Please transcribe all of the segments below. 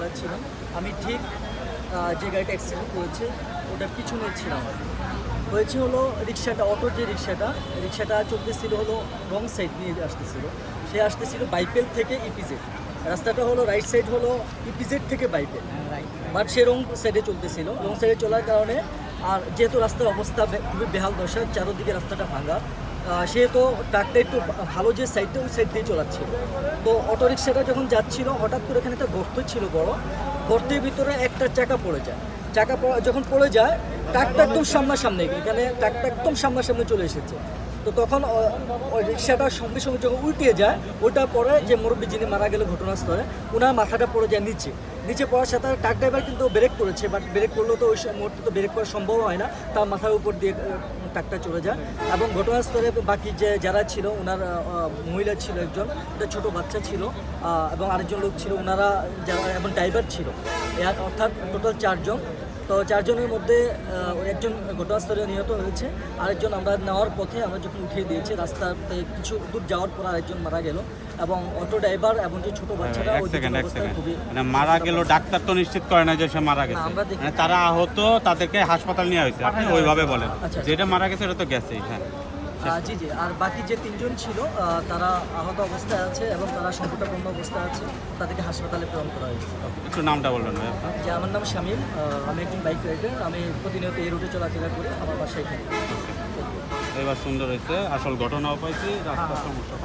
যাচ্ছিলাম, আমি ঠিক যে গাড়িটা অ্যাক্সিডেন্ট করেছে ওটার পিছনে ছিলাম। হয়েছে হলো রিক্সাটা, অটোর যে রিক্সাটা চলতেছিল হলো রং সাইড নিয়ে আসতেছিল। সে আসতেছিল বাইপেল থেকে ইপিজেড। রাস্তাটা হলো রাইট সাইড হলো ইপিজেড থেকে বাইপেল, বাট সে রং সাইডে চলতেছিল। রং সাইডে চলার কারণে আর যেহেতু রাস্তার অবস্থা খুবই বেহাল দশা, চারোদিকে রাস্তাটা ভাঙা, সেহেতু ট্রাকটা একটু ভালো যে সাইডটা ওই সাইড দিয়ে চলাচ্ছিল। তো অটোরিকশাটা যখন যাচ্ছিল হঠাৎ করে এখানে একটা গর্ত ছিল বড়, গর্তের ভিতরে একটা চাকা পড়ে যায়। যখন পড়ে যায় ট্রাকটা একদম সামনাসামনি, এখানে ট্রাকটা একদম সামনাসামনি চলে এসেছে। তো তখন ওই রিক্সাটা সঙ্গে সঙ্গে যখন উল্টে যায়, ওটা পরে যে মুরব্বী যিনি মারা গেল ঘটনাস্থলে, ওনার মাথাটা পড়ে যায় নিচে পড়ার সাথে ট্রাক ড্রাইভার কিন্তু ব্রেক করেছে, বাট ব্রেক করলেও তো ওই মুহূর্তে তো ব্রেক করা সম্ভব হয় না, তার মাথার উপর দিয়ে ট্রাকটা চলে যায়। এবং ঘটনাস্থলে বাকি যারা ছিল, ওনার মহিলা ছিল একজন, একটা ছোটো বাচ্চা ছিল, এবং আরেকজন লোক ছিল, ওনারা যারা এবং ড্রাইভার ছিল, অর্থাৎ টোটাল 4 জন। তো 4 জনের মধ্যে একজন ঘটনাস্থলে নিহত হয়েছে, আরেকজন আমরা নেওয়ার পথে আমরা যখন উঠিয়ে দিয়েছি, রাস্তাতে কিছু দূর যাওয়ার পর আরেকজন মারা গেল। এবং অটো ড্রাইভার এবং যে ছোট বাচ্চাটা খুবই মানে মারা গেল, ডাক্তার তো নিশ্চিত করে না যে সে মারা গেছে, মানে তারা আহত, তাদেরকে হাসপাতাল নেওয়া হয়েছে। আপনি ওইভাবে বলেন, যেটা মারা গেছে এটা তো গেছেই। হ্যাঁ জি জি। আর বাকি যে 3 জন ছিল তারা আহত অবস্থায় আছে এবং তারা সংকটাপন্ন অবস্থায় আছে, তাদেরকে হাসপাতালে প্রেরণ করা হয়েছে। একটু নামটা বলবেন ভাই? যে আমার নাম শামীম, আমি একজন বাইক রাইডার, আমি প্রতিনিয়ত এই রুটে চলাফেরা করি, আমার বাসা এখানে। এবার সুন্দর হয়েছে, আসল ঘটনাও পাইছি, রাস্তার সমস্যা।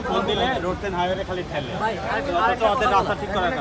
ফোন দিলে রোড হাইওয়ে খালি ঠেলে, ওদের রাস্তা ঠিক করার